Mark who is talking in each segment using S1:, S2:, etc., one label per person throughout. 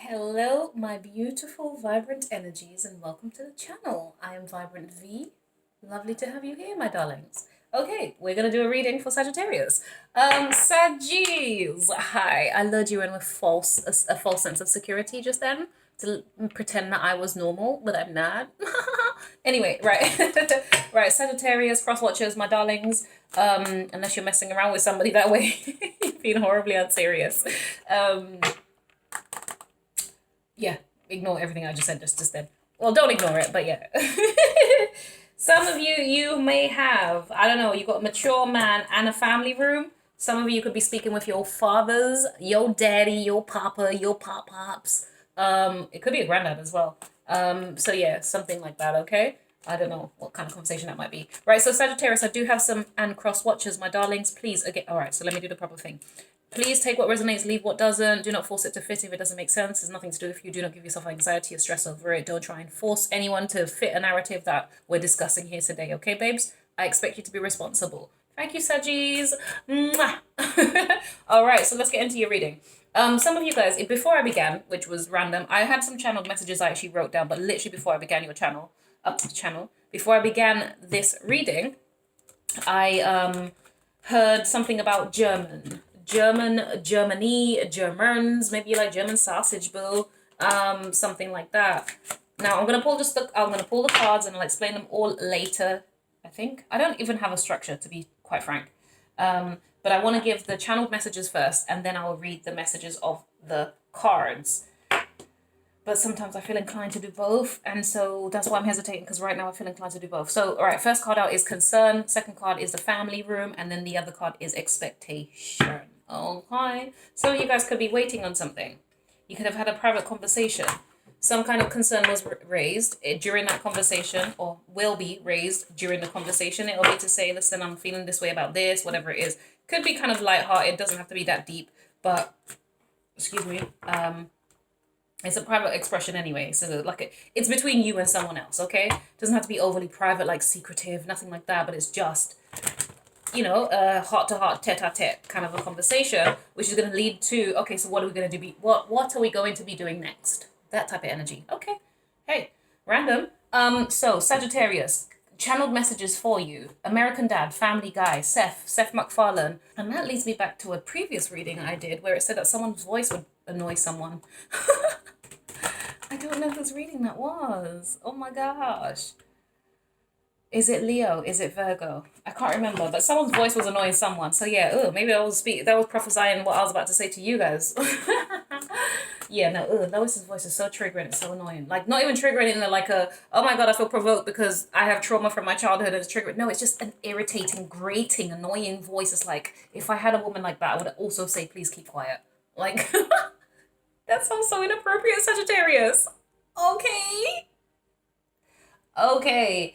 S1: Hello, my beautiful, vibrant energies, and welcome to the channel. I am Vibrant V. Lovely to have you here, my darlings. Okay, we're gonna do a reading for Sagittarius. Saggies, hi. I lured you in with a false sense of security just then to pretend that I was normal, but I'm not. Anyway, right, right. Sagittarius, cross watchers, my darlings. Unless you're messing around with somebody that way, you're being horribly unserious. Yeah, ignore everything I just said just then. Well, don't ignore it, but yeah. Some of you may have, I don't know, you got a mature man and a family room. Some of you could be speaking with your fathers, your daddy, your papa, your pop-pops. It could be a granddad as well. So yeah, something like that, okay? I don't know what kind of conversation that might be. Right, so Sagittarius, I do have some and cross watchers, my darlings. Please, again, all right, so let me do the proper thing. Please take what resonates, leave what doesn't. Do not force it to fit if it doesn't make sense. There's nothing to do with you. Do not give yourself anxiety or stress over it. Don't try and force anyone to fit a narrative that we're discussing here today. Okay, babes? I expect you to be responsible. Thank you, Saggies. Mwah. All right, so let's get into your reading. Some of you guys, before I began, which was random, I had some channeled messages I actually wrote down, but literally before I began before I began this reading, I heard something about Germany, Germans, maybe like German sausage boo, something like that. Now I'm gonna pull the cards and I'll explain them all later. I think I don't even have a structure, to be quite frank, but I want to give the channeled messages first, and then I'll read the messages of the cards. But sometimes I feel inclined to do both, and so that's why I'm hesitating, because right now I feel inclined to do both. So, all right, first card out is concern, second card is the family room, and then the other card is expectation. Okay, so you guys could be waiting on something. You could have had a private conversation. Some kind of concern was raised during that conversation, or will be raised during the conversation. It'll be to say, listen, I'm feeling this way about this, whatever it is. Could be kind of lighthearted, doesn't have to be that deep, but, excuse me, it's a private expression anyway, so like it's between you and someone else, okay? Doesn't have to be overly private, like secretive, nothing like that, but it's just, you know, a heart-to-heart, tete-a-tete kind of a conversation, which is going to lead to, okay, so what are we going to do? What are we going to be doing next? That type of energy. Okay. Hey, random. So Sagittarius, channeled messages for you. American Dad, Family Guy, Seth MacFarlane. And that leads me back to a previous reading I did where it said that someone's voice would annoy someone. I don't know whose reading that was. Oh my gosh. Is it Leo? Is it Virgo? I can't remember, but someone's voice was annoying someone. So yeah, maybe that was prophesying what I was about to say to you guys. Yeah, no, Lois's voice is so triggering. It's so annoying. Like, not even triggering in like a, oh my God, I feel provoked because I have trauma from my childhood and it's triggering. No, it's just an irritating, grating, annoying voice. It's like, if I had a woman like that, I would also say, please keep quiet. Like, that sounds so inappropriate, Sagittarius. Okay. Okay.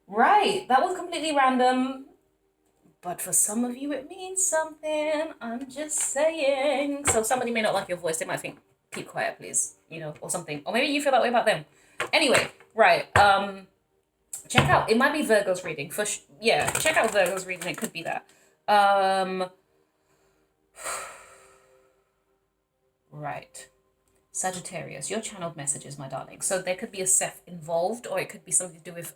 S1: Right. That was completely random. But for some of you, it means something. I'm just saying. So somebody may not like your voice. They might think, keep quiet, please. You know, or something. Or maybe you feel that way about them. Anyway, right. Check out. It might be Virgo's reading. Yeah, check out Virgo's reading. It could be that. Right. Sagittarius, your channeled messages, my darling. So there could be a Seth involved, or it could be something to do with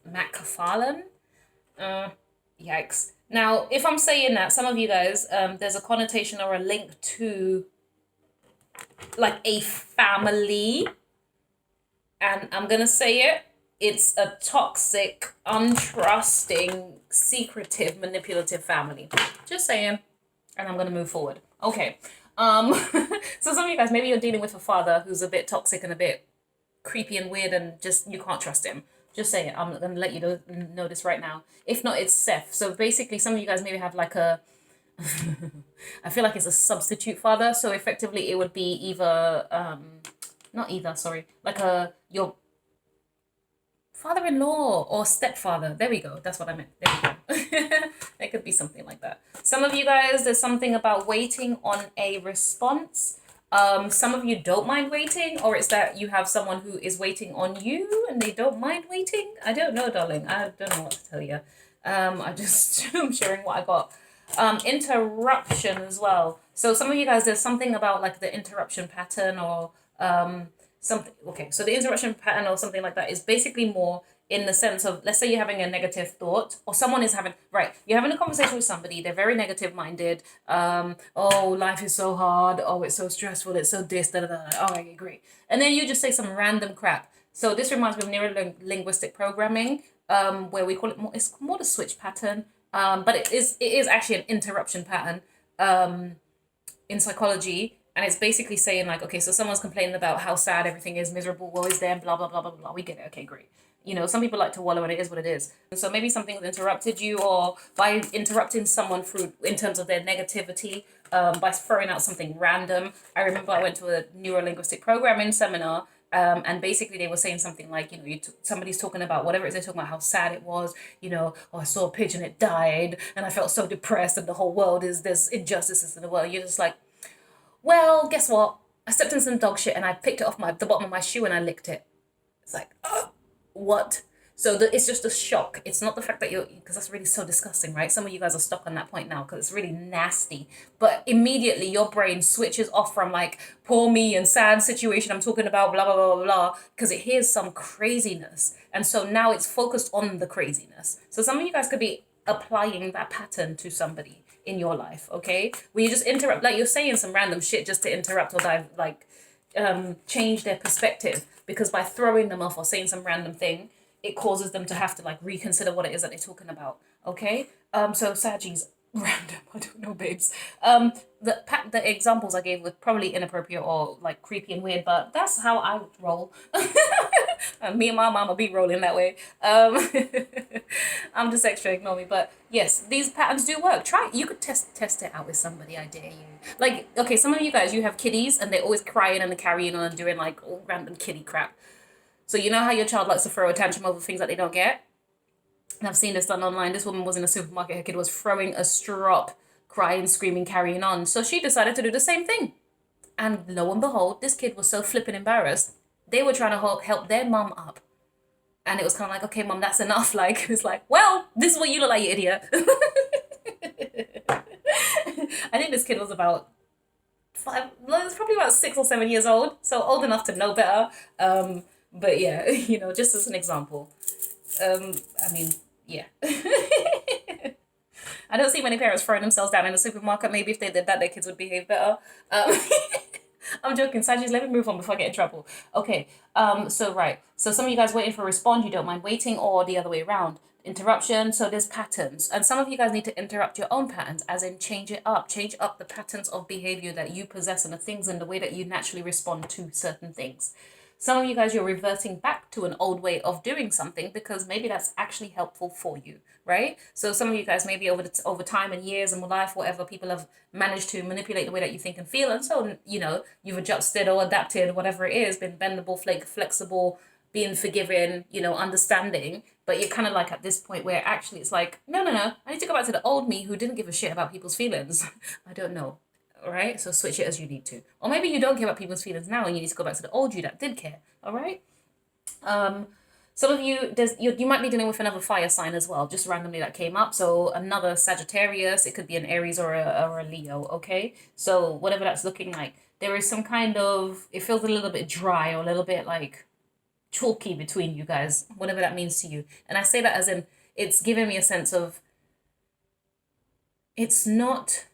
S1: MacFarlane. Yikes. Now, if I'm saying that, some of you guys, there's a connotation or a link to like a family, and I'm gonna say it. It's a toxic, untrusting, secretive, manipulative family. Just saying, and I'm gonna move forward. Okay. So some of you guys, maybe you're dealing with a father who's a bit toxic and a bit creepy and weird and just, you can't trust him. Just say it. I'm going to let you know this right now. If not, it's Seth. So basically, some of you guys maybe have like a, I feel like it's a substitute father. So effectively, it would be either, like your father-in-law or stepfather. There we go. That's what I meant. There we go. It could be something like that. Some of you guys, there's something about waiting on a response. Some of you don't mind waiting, or it's that you have someone who is waiting on you and they don't mind waiting. I don't know, darling. I don't know what to tell you. I'm sharing what I got. Interruption as well. So some of you guys, there's something about like the interruption pattern or something. Okay, so the interruption pattern or something like that is basically more in the sense of, let's say you're having a negative thought, or someone is having, right, you're having a conversation with somebody, they're very negative minded. Oh, life is so hard. Oh, it's so stressful. It's so this, da da da. Oh, okay, great. And then you just say some random crap. So this reminds me of neuro-linguistic programming, where we call it more, it's more the switch pattern. But it is actually an interruption pattern in psychology, and it's basically saying like, okay, so someone's complaining about how sad everything is, miserable, woe is them, blah blah blah blah blah. We get it. Okay, great. You know, some people like to wallow, and it is what it is. And so maybe something's interrupted you, or by interrupting someone through in terms of their negativity, by throwing out something random. I remember I went to a neuro-linguistic programming seminar. And basically they were saying something like, you know, somebody's talking about whatever it is, they're talking about how sad it was, you know, oh, I saw a pigeon, it died, and I felt so depressed, and the whole world there's injustices in the world. You're just like, well, guess what? I stepped in some dog shit and I picked it off the bottom of my shoe and I licked it. It's like, oh, what? So it's just a shock. It's not the fact that because that's really so disgusting, right? Some of you guys are stuck on that point now because it's really nasty. But immediately your brain switches off from like, poor me and sad situation I'm talking about, blah, blah, blah, blah, blah, because it hears some craziness. And so now it's focused on the craziness. So some of you guys could be applying that pattern to somebody in your life, okay? Where you just interrupt, like you're saying some random shit just to interrupt or change their perspective, because by throwing them off or saying some random thing, it causes them to have to like reconsider what it is that they're talking about. Okay. So Saggies, random. I don't know, babes. The examples I gave were probably inappropriate or like creepy and weird, but that's how I roll. Me and my mama be rolling that way. I'm just extra, ignore me. But yes, these patterns do work. Try it. You could test it out with somebody. I dare you. Like, okay, some of you guys, you have kiddies and they're always crying and carrying on and doing like all random kiddie crap. So you know how your child likes to throw a tantrum over things that they don't get? And I've seen this done online. This woman was in a supermarket. Her kid was throwing a strop, crying, screaming, carrying on. So she decided to do the same thing. And lo and behold, this kid was so flipping embarrassed. They were trying to help their mum up. And it was kind of like, okay, mum, that's enough. Like, it's like, well, this is what you look like, you idiot. I think this kid was about 5, well, was probably about 6 or 7 years old. So old enough to know better. But yeah, you know, just as an example. I mean, yeah. I don't see many parents throwing themselves down in the supermarket. Maybe if they did that, their kids would behave better. I'm joking. Sagittarius, let me move on before I get in trouble. Okay, so right. So some of you guys waiting for a response, you don't mind waiting, or the other way around. Interruption, so there's patterns. And some of you guys need to interrupt your own patterns, as in change it up. Change up the patterns of behavior that you possess and the things and the way that you naturally respond to certain things. Some of you guys, you're reverting back to an old way of doing something because maybe that's actually helpful for you, right? So some of you guys, maybe over time and years and life, whatever, people have managed to manipulate the way that you think and feel. And so, you know, you've adjusted or adapted, whatever it is, been bendable, flexible, being forgiving, you know, understanding. But you're kind of like at this point where actually it's like, no, I need to go back to the old me who didn't give a shit about people's feelings. I don't know. All right, so switch it as you need to. Or maybe you don't care about people's feelings now and you need to go back to the old you that did care. All right. Some of you, you might be dealing with another fire sign as well, just randomly that came up. So another Sagittarius, it could be an Aries or a Leo, okay? So whatever that's looking like, there is some kind of, it feels a little bit dry or a little bit like chalky between you guys, whatever that means to you. And I say that as in, it's giving me a sense of, it's not...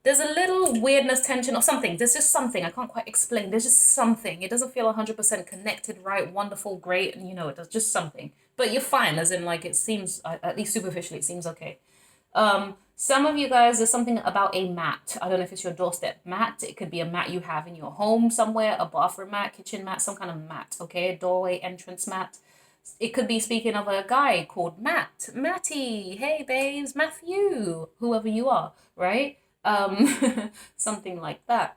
S1: There's a little weirdness, tension, or something. There's just something. I can't quite explain. There's just something. It doesn't feel 100% connected, right? Wonderful, great. And, you know, it's just something. But you're fine, as in, like, it seems, at least superficially, it seems okay. Some of you guys, there's something about a mat. I don't know if it's your doorstep mat. It could be a mat you have in your home somewhere, a bathroom mat, kitchen mat, some kind of mat, okay? A doorway entrance mat. It could be speaking of a guy called Matt. Matty. Hey, babes. Matthew. Whoever you are, right? Something like that.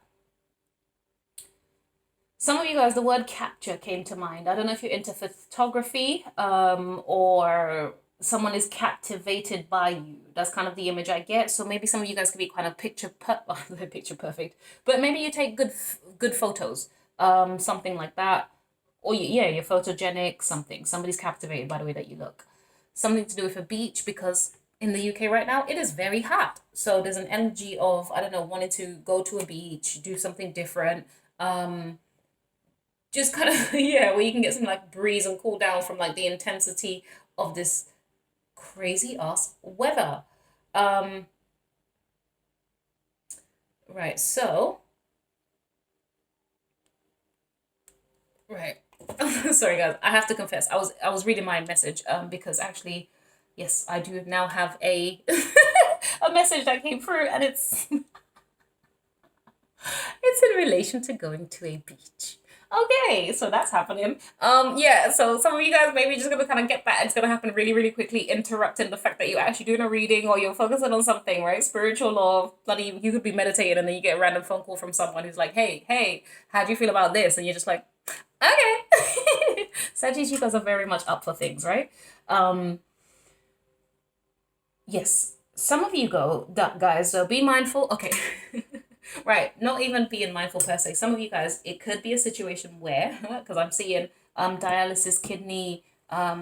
S1: Some of you guys, the word capture came to mind. I don't know if you're into photography, or someone is captivated by you. That's kind of the image I get. So maybe some of you guys could be kind of picture perfect, but maybe you take good photos, something like that. Or yeah, you're photogenic, something. Somebody's captivated by the way that you look. Something to do with a beach, because in the UK right now, it is very hot. So there's an energy of, I don't know, wanting to go to a beach, do something different. Just kind of, yeah, where you can get some like breeze and cool down from like the intensity of this crazy ass weather. Um, right, so, right. Sorry guys, I have to confess, I was reading my message because actually, yes, I do now have a a message that came through, and it's in relation to going to a beach. Okay, so that's happening. Yeah, so some of you guys maybe just gonna kind of get that. It's gonna happen really, really quickly, interrupting the fact that you're actually doing a reading or you're focusing on something, right? Spiritual or bloody, you could be meditating and then you get a random phone call from someone who's like, hey, how do you feel about this? And you're just like, okay. Sagittarius, you guys are very much up for things, right? Yes, some of you guys, so be mindful. Okay. Right, not even being mindful per se. Some of you guys, it could be a situation where, because I'm seeing dialysis, kidney,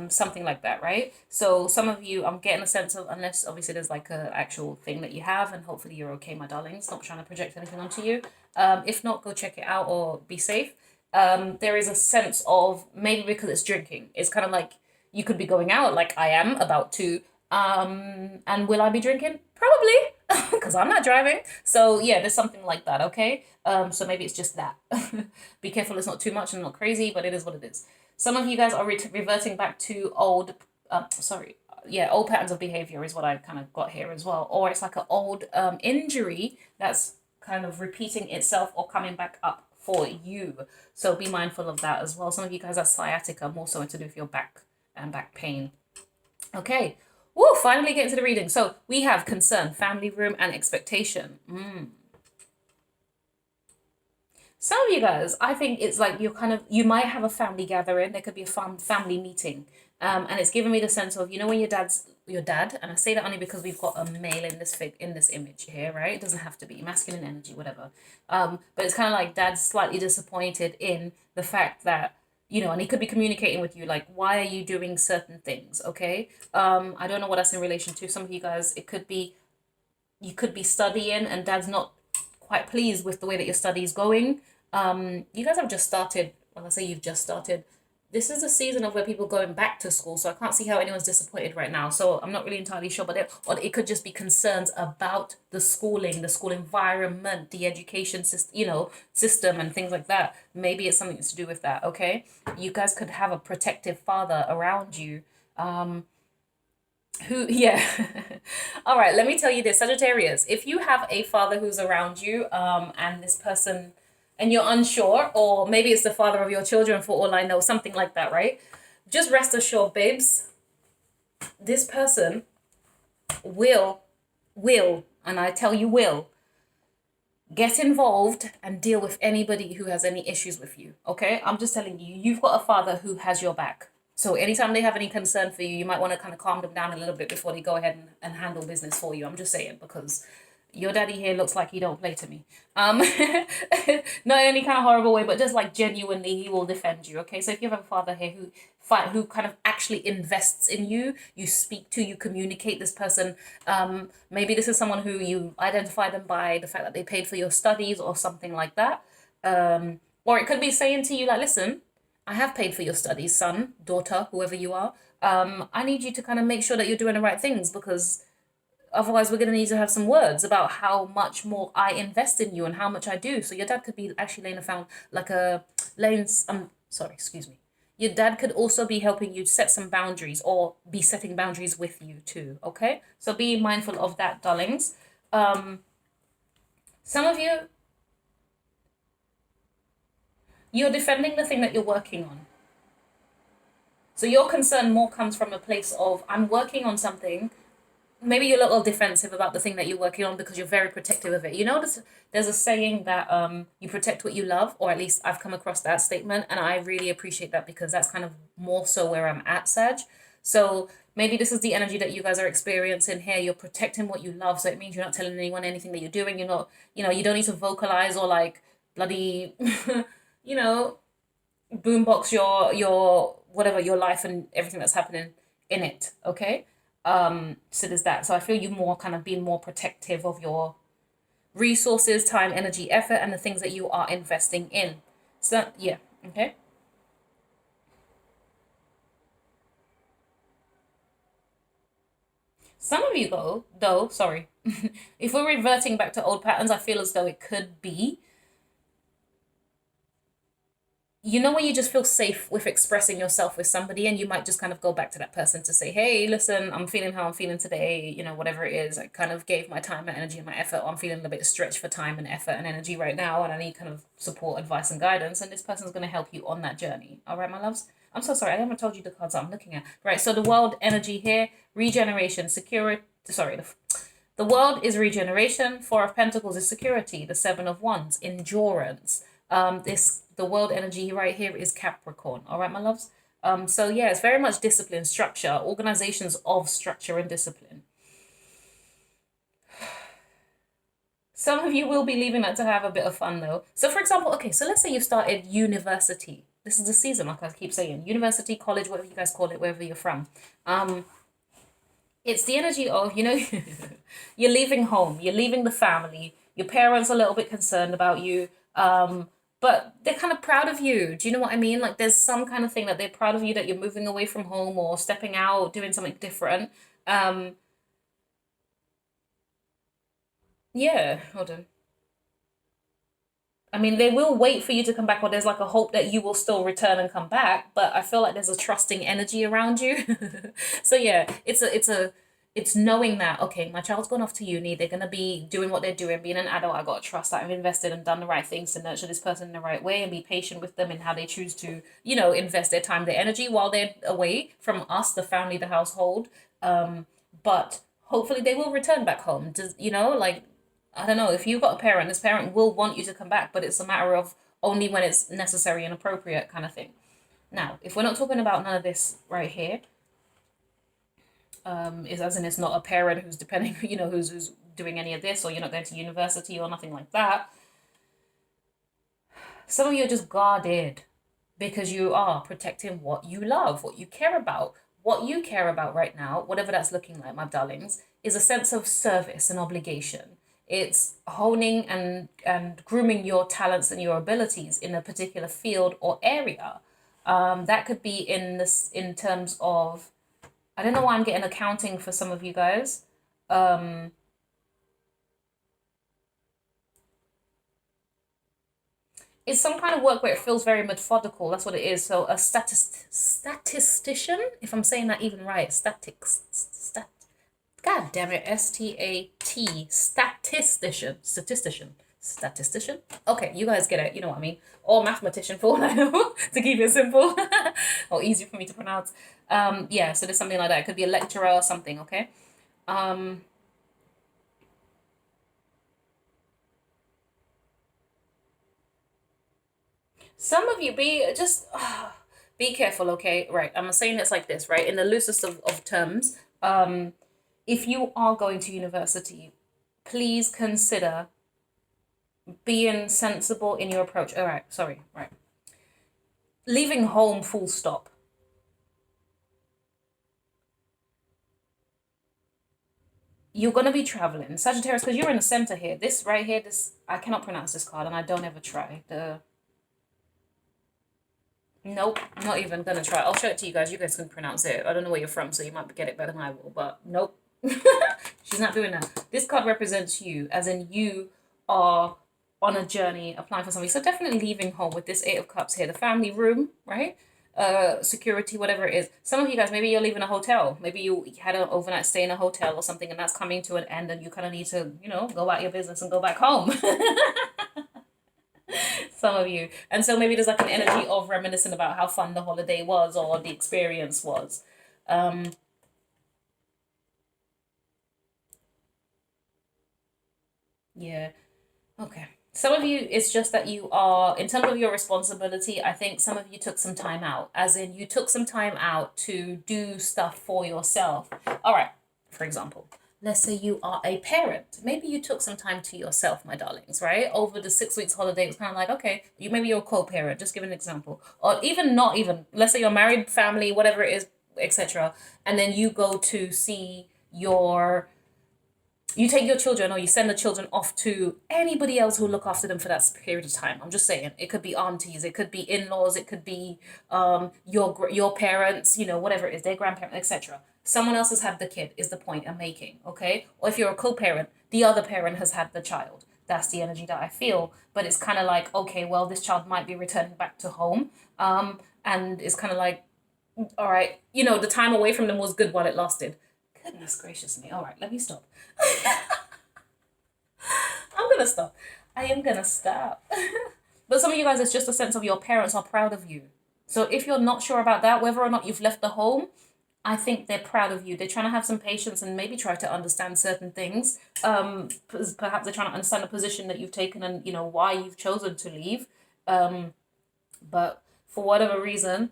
S1: something like that, right? So some of you, I'm getting a sense of, unless obviously there's like a actual thing that you have, and hopefully you're okay, my darlings. Not trying to project anything onto you. If not, go check it out or be safe. There is a sense of maybe because it's drinking. It's kind of like you could be going out, like I am about to. And will I be drinking? Probably, because I'm not driving. So yeah, there's something like that, okay? So maybe it's just that. Be careful, it's not too much and not crazy, but it is what it is. Some of you guys are reverting back to old, old patterns of behavior is what I kind of got here as well. Or it's like an old injury that's kind of repeating itself or coming back up for you. So be mindful of that as well. Some of you guys are sciatica, more so to do with your back and back pain. Okay. Woo, finally getting to the reading. So we have concern, family room, and expectation. Some of you guys, I think it's like you might have a family gathering. There could be a family meeting. And it's giving me the sense of, when your dad, and I say that only because we've got a male in this image here, right? It doesn't have to be masculine energy, whatever. But it's kind of like dad's slightly disappointed in the fact that, and he could be communicating with you like, why are you doing certain things? Okay. I don't know what that's in relation to. Some of you guys, it could be, you could be studying and dad's not quite pleased with the way that your study is going. You guys have just started. Well, I say you've just started. This is a season of where people are going back to school, so I can't see how anyone's disappointed right now. So I'm not really entirely sure, but it could just be concerns about the schooling, the school environment, the education system, and things like that. Maybe it's something to do with that. Okay, you guys could have a protective father around you. Yeah. All right, let me tell you this, Sagittarius. If you have a father who's around you, and this person, and you're unsure, or maybe it's the father of your children for all I know, something like that, right? Just rest assured, babes, this person will, and I tell you will, get involved and deal with anybody who has any issues with you, okay? I'm just telling you, you've got a father who has your back. So anytime they have any concern for you, you might want to kind of calm them down a little bit before they go ahead and handle business for you. I'm just saying, because your daddy here looks like he don't play to me. Not in any kind of horrible way, but just like genuinely, he will defend you. Okay, so if you have a father here who kind of actually invests in you, you speak to, you communicate this person. Maybe this is someone who you identify them by the fact that they paid for your studies or something like that. Or it could be saying to you like, listen, I have paid for your studies, son, daughter, whoever you are. I need you to kind of make sure that you're doing the right things, because otherwise we're going to need to have some words about how much more I invest in you and how much I do. So your dad could be actually excuse me. Your dad could also be helping you set some boundaries or be setting boundaries with you too, okay? So be mindful of that, darlings. Some of you, you're defending the thing that you're working on. So your concern more comes from a place of, I'm working on something. Maybe you're a little defensive about the thing that you're working on because you're very protective of it. There's a saying that you protect what you love, or at least I've come across that statement, and I really appreciate that because that's kind of more so where I'm at, Sag. So maybe this is the energy that you guys are experiencing here. You're protecting what you love, so it means you're not telling anyone anything that you're doing. You're not, you don't need to vocalize or like bloody, boombox your whatever, your life and everything that's happening in it, okay? So there's that. So I feel you more kind of being more protective of your resources, time, energy, effort, and the things that you are investing in. So yeah, okay. Some of you go though, sorry. If we're reverting back to old patterns, I feel as though it could be, you know, when you just feel safe with expressing yourself with somebody, and you might just kind of go back to that person to say, hey, listen, I'm feeling how I'm feeling today, you know, whatever it is. I kind of gave my time and energy and my effort. I'm feeling a bit stretched for time and effort and energy right now, and I need kind of support, advice, and guidance. And this person's going to help you on that journey. All right, my loves? I'm so sorry. I haven't told you the cards I'm looking at. Right. So the world energy here, regeneration, security. Sorry. The world is regeneration. Four of Pentacles is security. The Seven of Wands, endurance. The world energy right here is Capricorn. All right, my loves. So yeah, it's very much discipline, structure, organizations of structure and discipline. Some of you will be leaving that to have a bit of fun though. So for example, okay, so let's say you started university. This is the season, like I keep saying, university, college, whatever you guys call it, wherever you're from. It's the energy of, you know, you're leaving home, you're leaving the family, your parents are a little bit concerned about you, but they're kind of proud of you. Do you know what I mean? Like there's some kind of thing that they're proud of you, that you're moving away from home or stepping out, doing something different. Yeah, hold on. I mean, they will wait for you to come back, or there's like a hope that you will still return and come back. But I feel like there's a trusting energy around you. So yeah, it's knowing that, okay, my child's gone off to uni. They're gonna be doing what they're doing, being an adult. I gotta trust that I've invested and done the right things to nurture this person in the right way, and be patient with them in how they choose to, you know, invest their time, their energy while they're away from us, the family, the household. But hopefully they will return back home. Does, you know, like, I don't know, if you've got a parent, this parent will want you to come back, but it's a matter of only when it's necessary and appropriate kind of thing. Now, if we're not talking about none of this right here, is as in it's not a parent who's depending, you know, who's doing any of this, or you're not going to university or nothing like that. Some of you are just guarded because you are protecting what you love, what you care about. What you care about right now, whatever that's looking like, my darlings, is a sense of service and obligation. It's honing and grooming your talents and your abilities in a particular field or area. That could be in this in terms of, I don't know why I'm getting accounting for some of you guys. It's some kind of work where it feels very methodical. That's what it is. So a statistician, if I'm saying that even right, God damn it, statistician. Okay, you guys get it. You know what I mean. Or mathematician for all I know, to keep it simple or easy for me to pronounce. Yeah. So there's something like that. It could be a lecturer or something. Okay. Um, some of you be careful. Okay. Right. I'm saying it's like this. Right. In the loosest of terms. If you are going to university, please consider being sensible in your approach. All right, sorry, right. Leaving home, full stop. You're going to be traveling. Sagittarius, because you're in the center here. This right here, this, I cannot pronounce this card, and I don't ever try. Nope, not even going to try. I'll show it to you guys. You guys can pronounce it. I don't know where you're from, so you might get it better than I will, but nope. She's not doing that. This card represents you, as in you are on a journey applying for something. So definitely leaving home with this Eight of Cups here, the family room, right? Security, whatever it is. Some of you guys, maybe you're leaving a hotel. Maybe you had an overnight stay in a hotel or something, and that's coming to an end, and you kind of need to, you know, go about your business and go back home. Some of you. And so maybe there's like an energy of reminiscing about how fun the holiday was or the experience was. Yeah. Okay. Some of you, it's just that you are, in terms of your responsibility, I think some of you took some time out, as in you took some time out to do stuff for yourself. All right. For example, let's say you are a parent. Maybe you took some time to yourself, my darlings, right? Over the 6 weeks holiday, it was kind of like, okay, maybe you're a co-parent, just give an example. Or even not even, let's say you're married, family, whatever it is, etc. And then you go to see you take your children, or you send the children off to anybody else who will look after them for that period of time. I'm just saying, it could be aunties, it could be in-laws, it could be your parents, you know, whatever it is, their grandparents, etc. Someone else has had the kid is the point I'm making, okay? Or if you're a co-parent, the other parent has had the child. That's the energy that I feel. But it's kind of like, okay, well, this child might be returning back to home, and it's kind of like, all right, you know, the time away from them was good while it lasted. Goodness gracious me. All right, let me stop. I'm gonna stop. I am gonna stop. But some of you guys, it's just a sense of your parents are proud of you. So if you're not sure about that, whether or not you've left the home, I think they're proud of you. They're trying to have some patience and maybe try to understand certain things. Perhaps they're trying to understand the position that you've taken and, you know, why you've chosen to leave. But for whatever reason,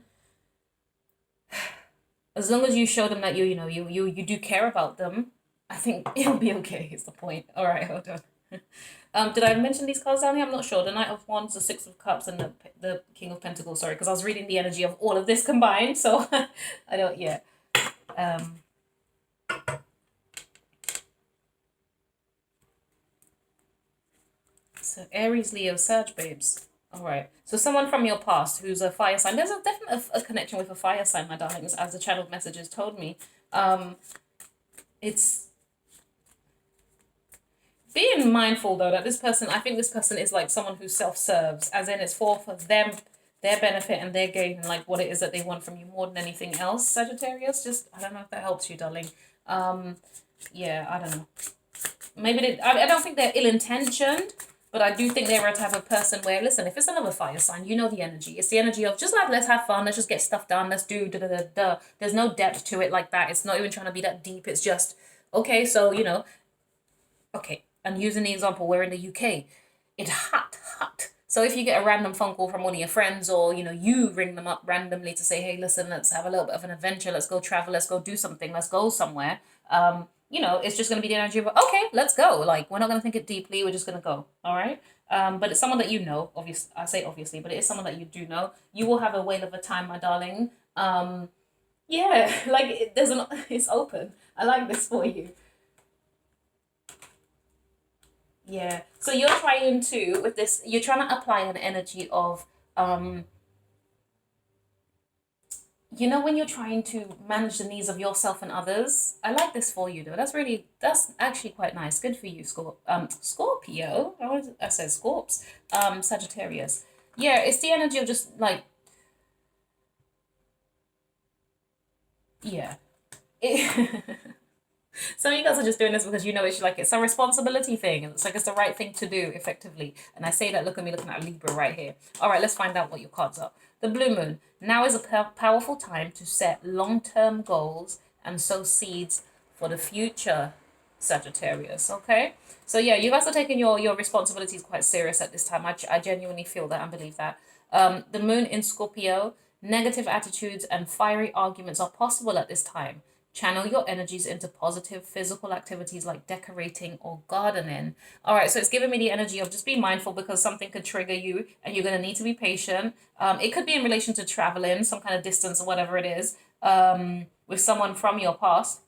S1: as long as you show them that you do care about them, I think it'll be okay, is the point. All right, hold on. Did I mention these cards down here? I'm not sure. The Knight of Wands, the Six of Cups, and the King of Pentacles. Sorry, because I was reading the energy of all of this combined, so I don't, yeah. So Aries, Leo, Sag, babes. All right. So someone from your past who's a fire sign. There's a definite a connection with a fire sign, my darlings, as the channeled messages told me. It's being mindful though that this person, I think this person is like someone who self-serves, as in it's for them, their benefit and their gain, and like what it is that they want from you more than anything else. Sagittarius, just, I don't know if that helps you, darling. Yeah, I don't know. Maybe I don't think they're ill-intentioned, but I do think they're a type of person where, listen, if it's another fire sign, you know the energy. It's the energy of just like, let's have fun, let's just get stuff done, let's do da da da da. There's no depth to it like that. It's not even trying to be that deep. It's just, okay, so, you know, okay. And using the example, we're in the UK. It's hot. So if you get a random phone call from one of your friends, or, you know, you ring them up randomly to say, hey, listen, let's have a little bit of an adventure. Let's go travel. Let's go do something. Let's go somewhere. You know, it's just going to be the energy of, okay, let's go. Like, we're not going to think it deeply. We're just going to go. All right. But it's someone that you know, obviously, I say obviously, but it is someone that you do know. You will have a whale of a time, my darling. Yeah, like it's open. I like this for you. Yeah. So you're trying to, with this, you're trying to apply an energy of, you know, when you're trying to manage the needs of yourself and others. I like this for you though. That's actually quite nice. Good for you, Scorpio. I said Scorps. Sagittarius. Yeah, it's the energy of just like, yeah. Some of you guys are just doing this because you know it's a responsibility thing. It's like it's the right thing to do effectively. And I say that, look at me looking at Libra right here. All right, let's find out what your cards are. The blue moon. Now is a powerful time to set long-term goals and sow seeds for the future, Sagittarius. Okay? So yeah, you guys are taking your responsibilities quite serious at this time. I genuinely feel that and believe that. The moon in Scorpio. Negative attitudes and fiery arguments are possible at this time. Channel your energies into positive physical activities like decorating or gardening. All right, so it's giving me the energy of just be mindful because something could trigger you and you're going to need to be patient. It could be in relation to traveling, some kind of distance or whatever it is, with someone from your past.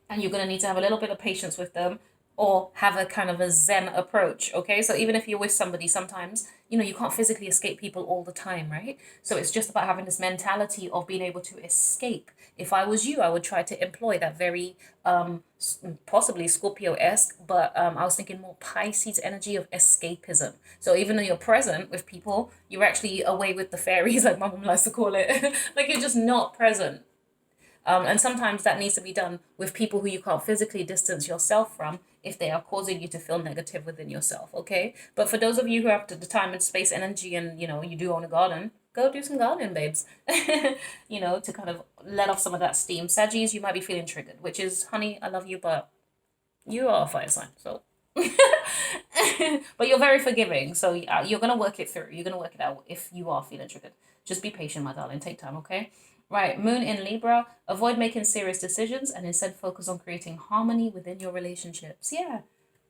S1: And you're going to need to have a little bit of patience with them or have a kind of a Zen approach, okay? So even if you're with somebody, sometimes, you know, you can't physically escape people all the time, right? So it's just about having this mentality of being able to escape. If I was you, I would try to employ that very possibly Scorpio-esque, but I was thinking more Pisces energy of escapism. So even though you're present with people, you're actually away with the fairies, like my mom likes to call it. Like you're just not present. And sometimes that needs to be done with people who you can't physically distance yourself from if they are causing you to feel negative within yourself, okay? But for those of you who have the time and space, energy, and, you know, you do own a garden, go do some gardening, babes. You know, to kind of let off some of that steam. Saggies, you might be feeling triggered, which is, honey, I love you, but you are a fire sign, so. But you're very forgiving, so you're going to work it through. You're going to work it out if you are feeling triggered. Just be patient, my darling. Take time, okay? Right, moon in Libra. Avoid making serious decisions and instead focus on creating harmony within your relationships.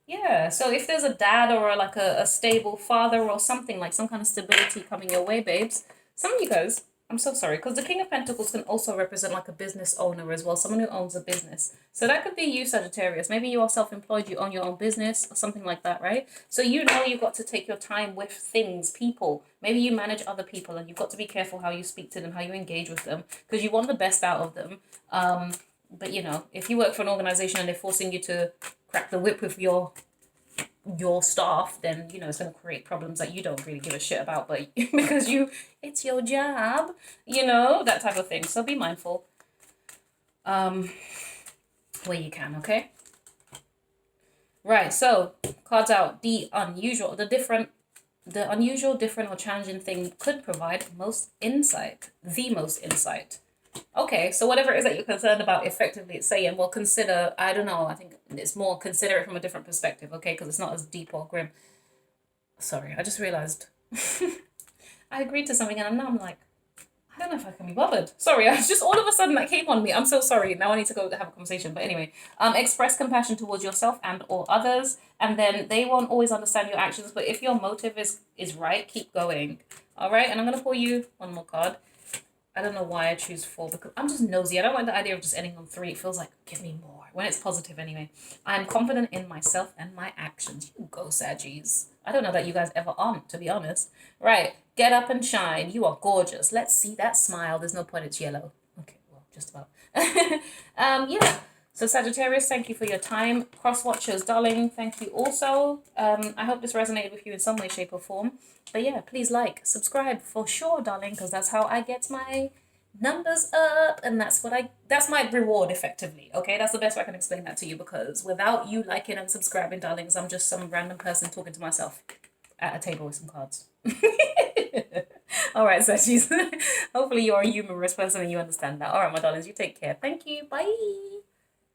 S1: Yeah. So if there's a dad or like a stable father or something, like some kind of stability coming your way, babes, some of you guys, I'm so sorry, because the King of Pentacles can also represent like a business owner as well, someone who owns a business. So that could be you, Sagittarius. Maybe you are self-employed, you own your own business or something like that, right? So you know you've got to take your time with things, people. Maybe you manage other people and you've got to be careful how you speak to them, how you engage with them, because you want the best out of them. But you know, if you work for an organization and they're forcing you to crack the whip with your staff, then you know it's going to create problems that you don't really give a shit about, but because it's your job, you know, that type of thing. So be mindful where you can. Okay, right, so cards out. The unusual, different or challenging thing could provide the most insight. Okay, so whatever it is that you're concerned about, effectively it's saying, well, consider, I don't know, I think it's more consider it from a different perspective, okay, because it's not as deep or grim. Sorry, I just realized I agreed to something and now I'm like, I don't know if I can be bothered. Sorry, I just all of a sudden that came on me. I'm so sorry. Now I need to go have a conversation. But anyway, express compassion towards yourself and or others, and then they won't always understand your actions. But if your motive is right, keep going. All right, and I'm gonna pull you one more card. I don't know why I choose 4 because I'm just nosy. I don't like the idea of just ending on 3. It feels like, give me more. When it's positive anyway. I'm confident in myself and my actions. You go, Saggies. I don't know that you guys ever aren't, to be honest. Right. Get up and shine. You are gorgeous. Let's see that smile. There's no point. It's yellow. Okay, well, just about. Yeah. So Sagittarius, thank you for your time. Cross watchers, darling, thank you also. I hope this resonated with you in some way, shape, or form. But yeah, please like, subscribe for sure, darling, because that's how I get my numbers up, and that's my reward, effectively. Okay, that's the best way I can explain that to you, because without you liking and subscribing, darlings, I'm just some random person talking to myself at a table with some cards. All right, Saggies. Hopefully you're a humorous person and you understand that. All right, my darlings, you take care. Thank you. Bye.